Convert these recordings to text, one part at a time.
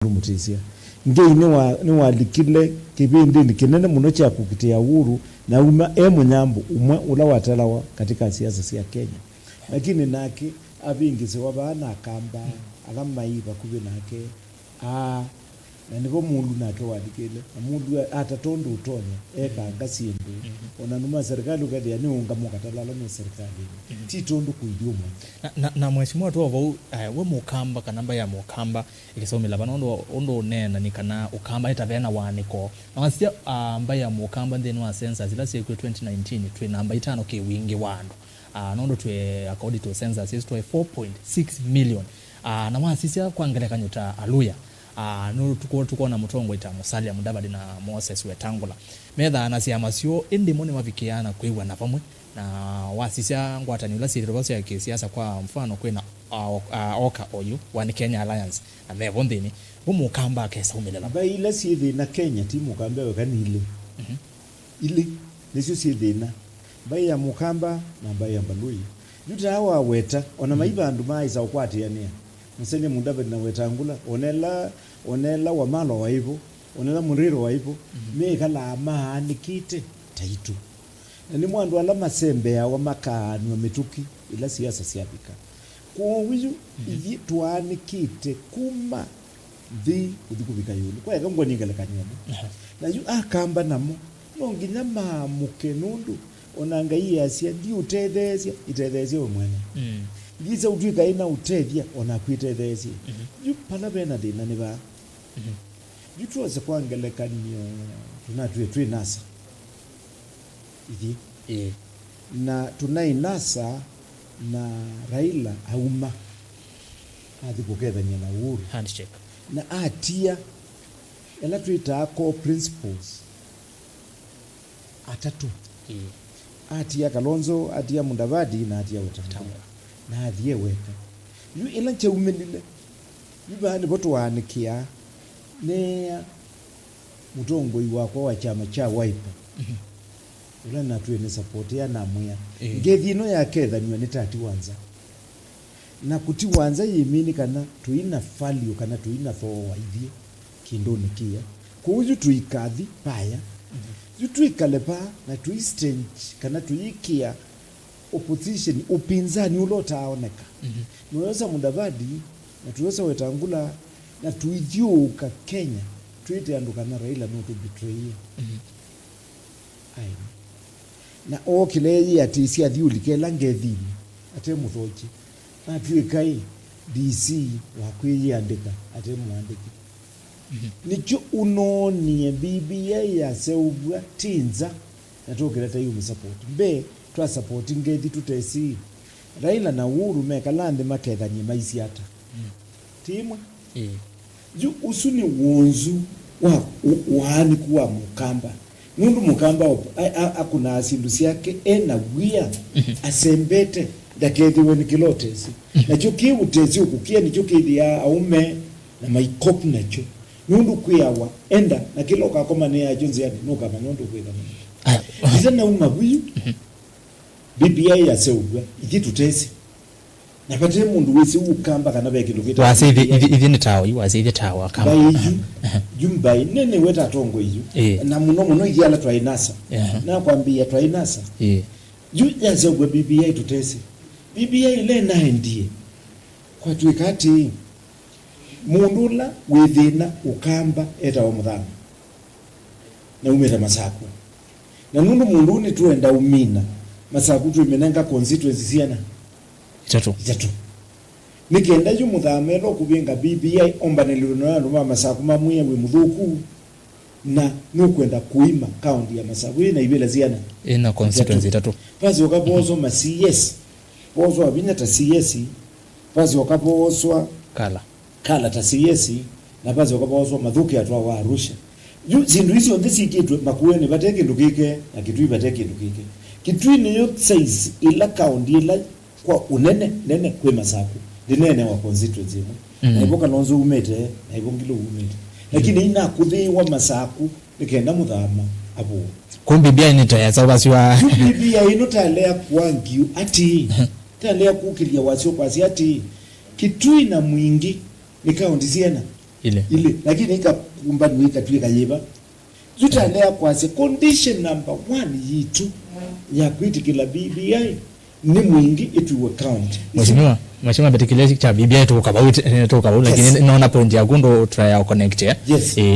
Mutisia ngei ni walikile kipindi ni kinene muno cha kukitia uhuru na munyambo umwe ula watalawa katika siasa cia Kenya, lakini naki abingise wabana akamba akamaiba kubi nake na niko mundu nake walikile mundu atatondo utonya eka ngasimbu onanuma serikali ukadi yani ungamo katalala ni serikali titondo kuidiuma na mheshimiwa tu wao we mukamba kanamba ya mukamba ilisomela banondo ondo nena nikana ukamba itavena waniko nawasia mbaya mukamba ndeni wa census last year 2019 twe namba 5 ke wingi wandu nondo twe according to census is 4.6 million na wasisia kuangalia kanyota aluya no tuko na mutongo ita Musalia Mudavadi na Moses Wetangula metha na siama sio indi mone mavikiana kwiwa na pamwe na wasisia ngwatani ula siri roboso ya kisiasa kwa mfano kwena oka oyu one Kenya Alliance na thebo ndini umukamba kesa umelela ba ile sithi na Kenya timu kamba wekanile ile nisio sithi na ba ya mukamba na ba ya Mbalui yuta hawa weta ona maiba andu maiza ukwati yani Musene Mudavadi na Wetangula onela wa malo wa hivyo onela muriro wa hivyo mekala amani kite taitu ni mwandu ala masembe ya wamakani wa mituki ila siasa siapika kwa wizu ivi tuani kite kuma vi udikubika yulu kwa ya kambwa ningale kanyama na yu akamba namo nonginya mamuke nundu onanga hii asia di utedhesia itedhesia umwene giza udwika ina utethia ona kwitethesi pala bena dina ne ba tuweze kwangelekanyo tunatwe nasa hivi na tunai nasa na Raila auma hadi kukethania na Uhuru handshake na atia ela tuita core principles atatu atia Kalonzo atia Mudavadi na atia Wetangula na adhiye weka yu ila nche umenile yubahani boto waanikia ne mutongo iwako wa chama cha Wiper ula natuwe ni support ya namuya ngethino ya ketha niwe nitati wanza na kuti wanza yimini kana tuina value kana tuina thoa hivi kindoni kia kuuju tuikathi paya yu tuikalepa na tuistange kana tuikia opposition upinzani ulotaoneka mweza Mudavadi na tuweza Wetangula na tuidhiuka Kenya tuite anduka na Raila no to betray na okile atisi adhiulike langethini ate muthochi na tuikai DC wakwiye andika ate muandiki nicho unoni BBI ya seubwa tinza na tokileta yu support mbe twa support ngethi tutesi Raila na Uhuru mekalande makethanie maisi ata timwe ju usuni wonzu wa wani kuwa mukamba nundu mukamba akuna asindu yake ena wia asembete dakethi weni kilotesi na chuki utezi ukukia ni chuki dia aume na maikop na chu nundu kuyawa enda na kiloka koma ne ajonzi yani nuka manyondo kwetha iza na umabuyu BBI ya seugwa iki tutesi na pate mundu wese ukamba kana beke lukita wase ivi ni tawo wase ivi tawo kamba jumbai nene weta tongo hiyo na muno yala twainasa na kwambia twainasa ju ya seugwa BBI tutesi BBI ile na ndiye kwa tuikati mundula withina ukamba eta wa muthana na umeta masako na nundu mundu ni tuenda umina masaku tu imenanga constituency siana itatu nikenda ju muthamelo kubinga BBI ombaneliro na ruma masaku mamwe we muthuku na nukwenda kuima county ya masaku ina ibela siana ina constituency itatu basi wakabozo ma CS bozo abinya ta CS basi wakabozo kala ta CS na basi wakabozo madhuki atwa wa Arusha ju zindu hizo ndisi kitu makueni bateke ndukike na kitu bateke ndukike kitu ni yo size ila county ila kwa unene nene kwe masaku dinene wa constituency na iboka lonzo umete na ibongilo umete lakini ina kudhiwa masaku nikenda muthama abu kumbi bia ni toya basi wa bia ino talea kwangi ati talea kukilia wasio kwasi ati kitu ina mwingi ni county siena ile lakini ikakumba nwika tuika yeba jutandea kwa se condition number 1 yitu ya kwitikila BBI ni mwingi itu account Mheshimiwa betikile cha BBI to kabau lakini naona point ya gundo try connect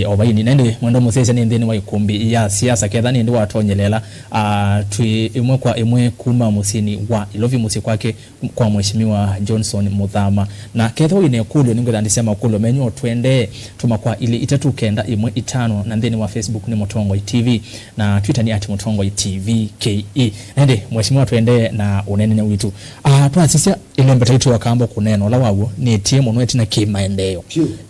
obaini nende mwendo musese ni ndeni wa ikumbi ya siasa kedhani ndi watonyelela twi imwe kuma musini wa ilovi musi kwake kwa Mheshimiwa Johnson Muthama na ketho ine kulo ningo ndisema kulo menyo twende tumakwa ile itatu kenda imwe itano na ndeni wa Facebook ni Mutongo TV na Twitter ni @Mutongo TV KE nende Mheshimiwa twende na unene witu twasisia ile mbetaitu wakamba kuneno la wawo ni timu no tina kimaendeleo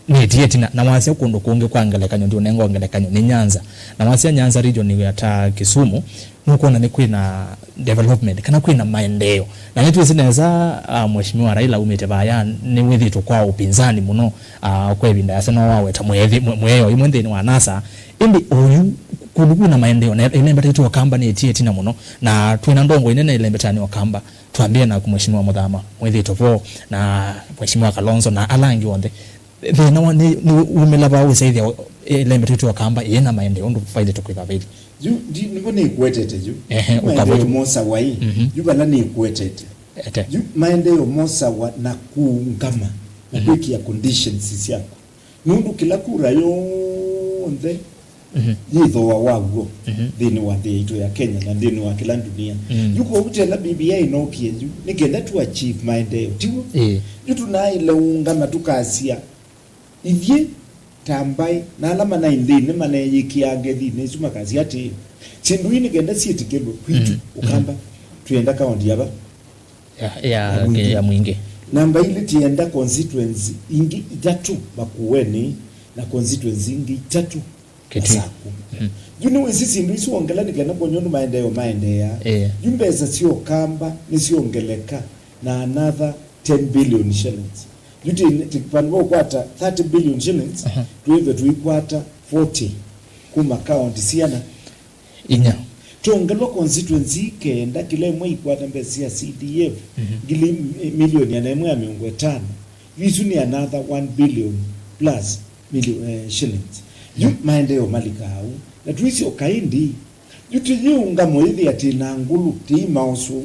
ni tina na wasia kundo kuonge kwangelekanyo ndio nengo angelekanyo ni Nyanza na wasia Nyanza region ni hata Kisumu nuko na kwina development kana kwina maendeleo na yetu zinaweza Mheshimiwa Raila umetebaya ni withitu kwa upinzani muno kwa ibinda yasana wawe tamweyo imwendeni wa NASA indi oyu kudugu na maendeleo na ile mbetaitu wakamba ni tina muno na twina ndongo inene ile mbetani wakamba tuambie na Mheshimiwa Muthama mwethi topo na Mheshimiwa Kalonzo na alangi wonde thina ni umelaba usaidia ile mbetu wakamba yena maendeleo ndo faida tukweka vile niko ni kuetete ukabo mosa wai bala ni kuetete maendeleo mosa wa na kuungama na biki ya conditions yako nundu kila kura yonde yitho wago thini wa thito ya Kenya na thini wa kila dunia yuko utela BBI no kieju nikenda tu achieve maendeleo tiwo yutu na ile ungama tukasia ivye tambai na alama na indine mane yikiage thine suma kazi ati sindu ini kenda sietikelo kwitu ukamba tuenda kaunti yaba ya mwingi namba ile tienda constituency ingi itatu bakuweni na constituency ingi itatu saku Juni sisi ndisi ongela nikena bonyondo maendeleo yumbeza sio kamba nisiongeleka na another 10 billion shillings yuti tikpango kwata 30 billion shillings tuive tuikwata 40 kuma account siana inya tongelo constituency kenda kile mwe ikwata mbesi ya CDF gili milioni ya mwe ya 500 visu ni another 1 billion plus million shillings maendeleo malikau na tuisi okaindi yuti yiunga moithi ati na ngulu ti mausu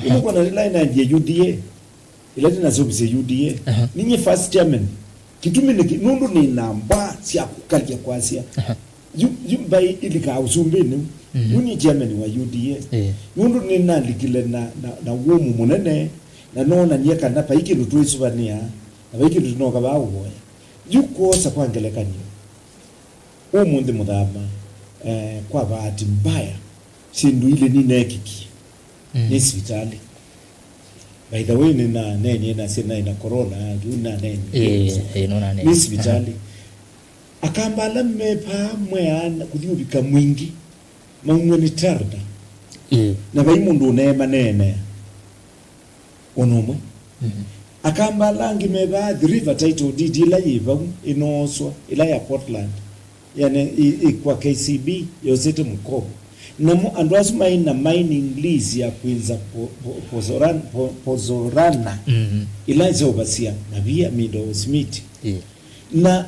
iko na line ya UDA ile tena zobise UDA ninyi first chairman kitumi ni nundu ni namba sia kukalia kwasia bai ilika usumbeni nuni chairman wa UDA nundu ni nalikile na womu munene na nona nyeka na paiki lutuisubania na paiki lutunoka bawo yuko sa kwangelekanyo umundi Muthama kwa bahati mbaya sindu ile ni nekiki ni hospitali by the way nina nene na sina ina corona yuna nene nona nene ni hospitali akambala mepa mweana kudhubika mwingi maumwe ni tarda na baimundu nema nene onomo akambala ngimeba the river title deed ila yiva inoswa ila ya Portland yani kwa KCB yosete mkobo namo andwasuma ina mining lease ya kuinza pozorana ila izobasia na via Mido Smith na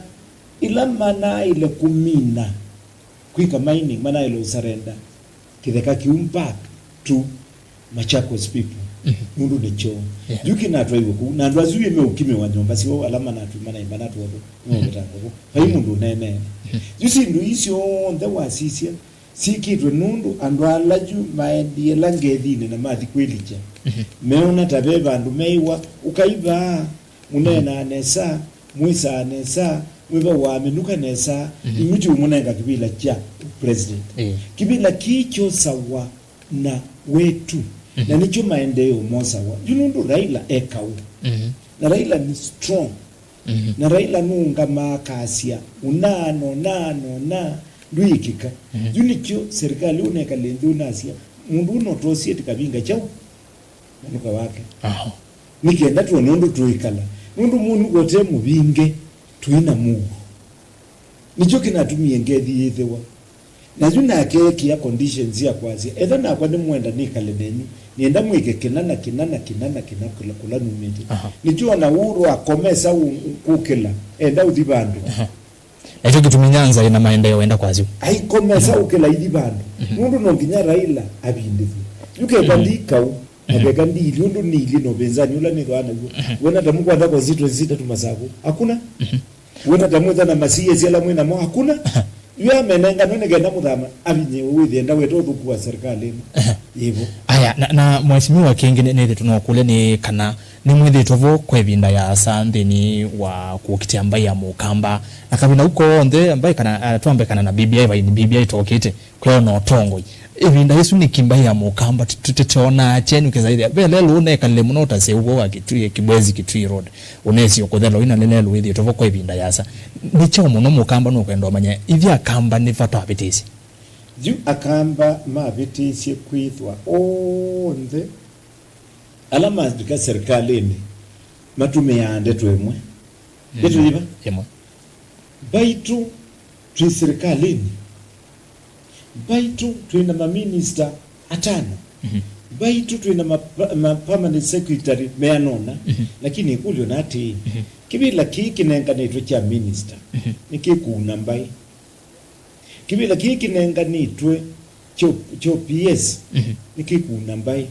ila mana ile kumina kwika mining mana ile usarenda kitheka kiumpak to Machakos people mundu necho yuki na drive ku na ndwazu yeme ukime wa nyomba siwo alama na tu mana imana tu wabo ngotango pai mundu nene yusi ndu isyo onda wasisia sikitwe nundu andwala ju maendie langethine na mathi kwelija meona tabeba ndu meiwa ukaiba munena nesa mwisa nesa mwiba wa minuka nesa imuti umunenga kibila cha president kibila kicho sawa na wetu na nicho maendeleo mosa wa yunundu Raila ekau na Raila ni strong na Raila nunga makasia unano na luikika yunicho serikali uneka lendu nasia mundu no tosie tikabinga chao manuka wake nikenda tu nundu tuikala nundu munu gote mubinge tuina mugu nicho kinatumie ngethi yethewa na juna keki ya conditions ya kwazi etha na kwa ni mwenda ni kaleneni nienda mwike kinana kula numiti nijua na uru akomesa kukila enda udhibandu echo kituminyanza ina maendeleo enda kwazi ai komesa ukila idhibandu nundu nonginya Raila abindivu yuke bandika u abega ndili undu nili no benzani ula ni dwana wena tamu kwa ndako zito tumasako hakuna wena tamu na masiye zela mwena mo hakuna yua menenga nune genda muthama abinye uwithi enda weto thuku wa serikali hivyo aya na mheshimiwa kingine nile tunokule ni kana ni mwithitwo vo kwa ibinda ya sandeni wa kuokitia ambai ya mukamba na kabina huko onde ambai kana tuambe kana na BBI va BBI itokete kwa no tongo ibinda yesu ni kimbai ya mukamba tutona chenu kezaidi bele lune kanle munota se ugo akitui kibwezi kitui road unesi okothelo ina lele luithitwo vo kwa ibinda ya sa ni cho muno mukamba no kwendo manya ivi akamba ni fata abitisi ju akamba mabitisi kwithwa onde alama zika serikalini matume yande twemwe betu liba yemwe baitu twi serikalini baitu twina ma minister atano baitu twina ma permanent secretary meanona lakini kulio nati kibila kiki nenganitwe cha minister nikikuna mbai kibila kiki nenganitwe cho PS nikikuna mbai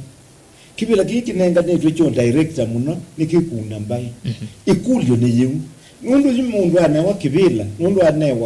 kibila kiki nenganitwe cho director muno nikikuna mbai ikulio ni yu nundu mundu ane wa kibila nundu ane wa